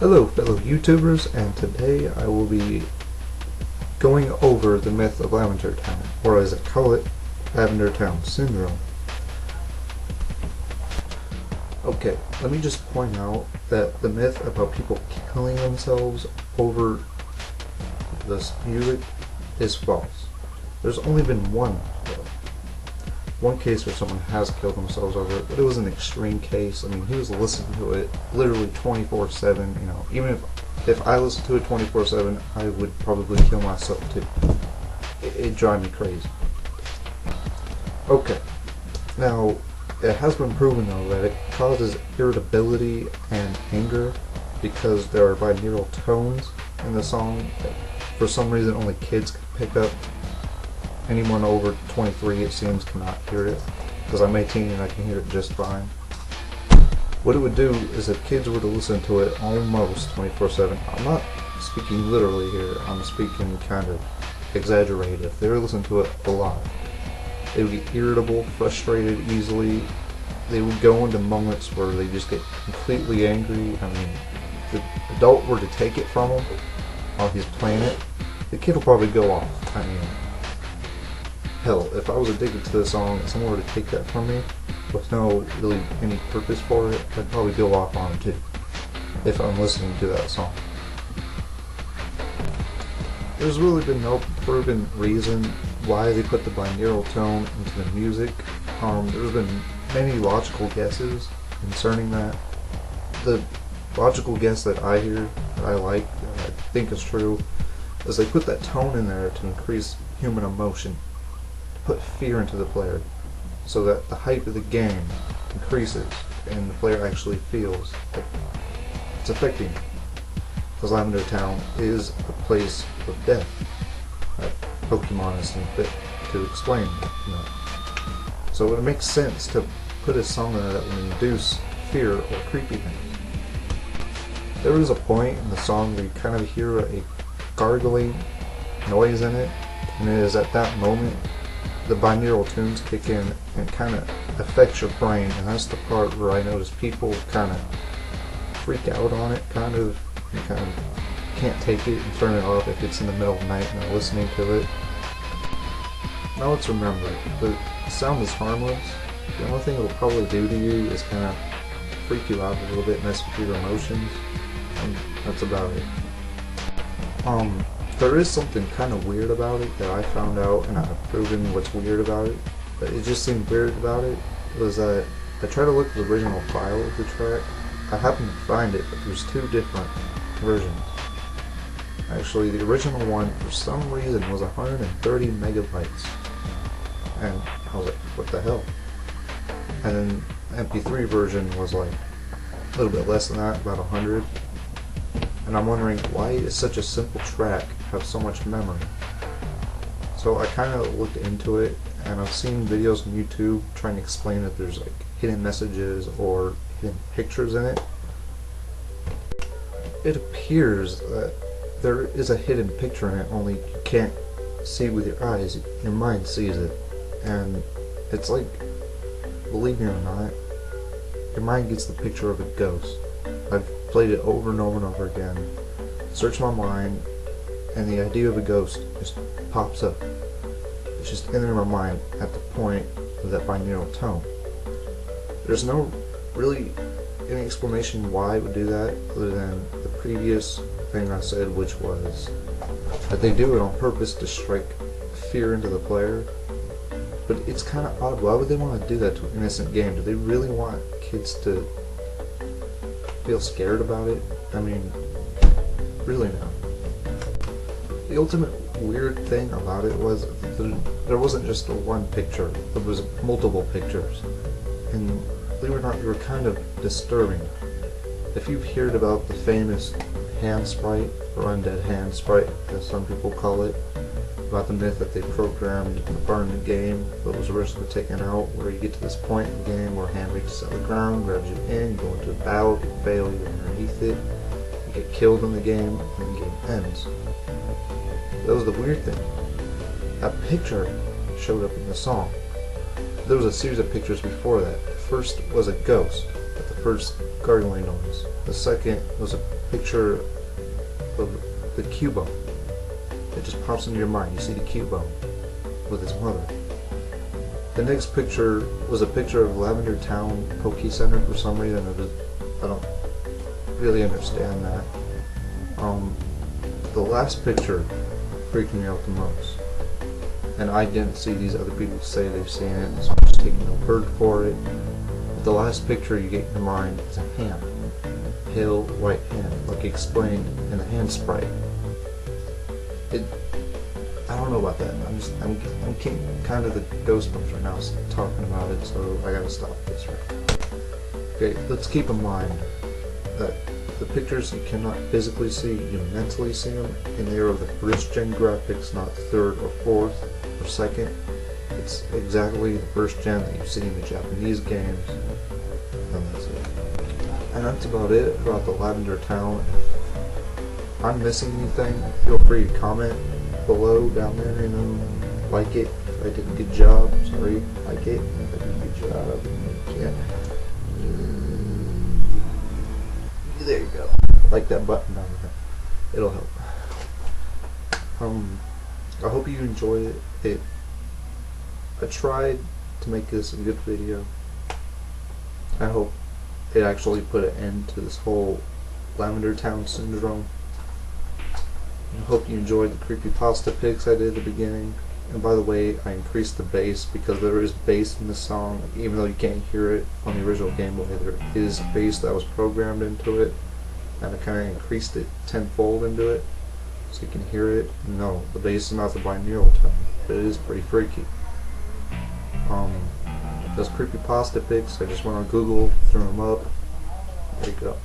Hello fellow YouTubers, and today I will be going over the myth of Lavender Town, or as I call it, Lavender Town Syndrome. Okay, let me just point out that the myth about people killing themselves over this music is false. There's only been one case where someone has killed themselves over it, but it was an extreme case. I mean, he was listening to it literally 24/7. You know, even if I listened to it 24/7, I would probably kill myself too. It drives me crazy. Okay, now it has been proven though that it causes irritability and anger because there are binaural tones in the song that for some reason only kids can pick up. Anyone over 23, it seems, cannot hear it, because I'm 18 and I can hear it just fine. What it would do is if kids were to listen to it almost 24/7, I'm not speaking literally here, I'm speaking kind of exaggerated. If they were listening to it a lot, they would get irritable, frustrated easily. They would go into moments where they just get completely angry. I mean, if the adult were to take it from him while he's playing it, the kid will probably go off. I mean, hell, if I was addicted to the song and someone were to take that from me with no really any purpose for it, I'd probably go off on it too, if I'm listening to that song. There's really been no proven reason why they put the binaural tone into the music. There's been many logical guesses concerning that. The logical guess that I hear, that I like, that I think is true, is they put that tone in there to increase human emotion, put fear into the player so that the hype of the game increases and the player actually feels that it's affecting him. Because Lavender Town is a place of death. That Pokemon has seen fit to explain, you know. So it makes sense to put a song in there that will induce fear or creepiness. There is a point in the song where you kind of hear a gargling noise in it, and it is at that moment the binaural tunes kick in and kind of affects your brain, and that's the part where I notice people kind of freak out on it, kind of can't take it and turn it off if it's in the middle of the night and they're listening to it. Now let's remember, the sound is harmless. The only thing it will probably do to you is kind of freak you out a little bit, mess with your emotions, and that's about it. There is something kind of weird about it that I found out, and I've proven what's weird about it, but it just seemed weird about it, was that I tried to look at the original file of the track. I happened to find it, but there's two different versions. Actually, the original one, for some reason, was 130 megabytes, and I was like, what the hell? And then the MP3 version was like a little bit less than that, about 100. And I'm wondering, why is such a simple track have so much memory? So I kind of looked into it, and I've seen videos on YouTube trying to explain that there's like hidden messages or hidden pictures in it. It appears that there is a hidden picture in it, only you can't see with your eyes, your mind sees it. And it's like, believe me or not, your mind gets the picture of a ghost. I've played it over and over and over again, searched my mind, and the idea of a ghost just pops up. It's just in my mind at the point of that binaural tone. There's no really any explanation why it would do that other than the previous thing I said, which was that they do it on purpose to strike fear into the player. But it's kind of odd. Why would they want to do that to an innocent game? Do they really want kids to feel scared about it? I mean, really no. The ultimate weird thing about it was that there wasn't just one picture, there was multiple pictures, and believe it or not, they were kind of disturbing. If you've heard about the famous hand sprite, or undead hand sprite as some people call it, about the myth that they programmed to burn the game but was originally taken out, where you get to this point in the game where a hand reaches out of the ground, grabs you in, you go into a battle, you fail, you're underneath it, you get killed in the game, and the game ends. That was the weird thing. That picture showed up in the song. There was a series of pictures before that. The first was a ghost, but the first gargling noise. The second was a picture of the Cubo. It just pops into your mind. You see the Cubo with his mother. The next picture was a picture of Lavender Town Poke Center for some reason. I don't really understand that. The last picture freaked me out the most. And I didn't see these other people say they've seen it, so I'm just taking no word for it. But the last picture you get in your mind is a hand. Pale white hand, like explained in the hand sprite. I don't know about that. I'm kind of the Ghostbusters right now talking about it, so I gotta stop this right now. Okay, let's keep in mind that the pictures you cannot physically see, you mentally see them, and they are of the first gen graphics, not third or fourth or second. It's exactly the first gen that you see in the Japanese games, and that's it. And that's about it about the Lavender Town. If I'm missing anything, feel free to comment below down there, like it. If I did a good job, sorry, like it. If I did a good job, yeah. There you go. Like that button down there. It'll help. I hope you enjoyed it. I tried to make this a good video. I hope it actually put an end to this whole Lavender Town syndrome. I hope you enjoyed the creepypasta pics I did at the beginning. And by the way, I increased the bass because there is bass in the song. Even though you can't hear it on the original Game Boy, there is bass that was programmed into it. And I kind of increased it tenfold into it, so you can hear it. No, the bass is not the binaural tone, but it is pretty freaky. Those creepypasta pics, I just went on Google, threw them up. There you go.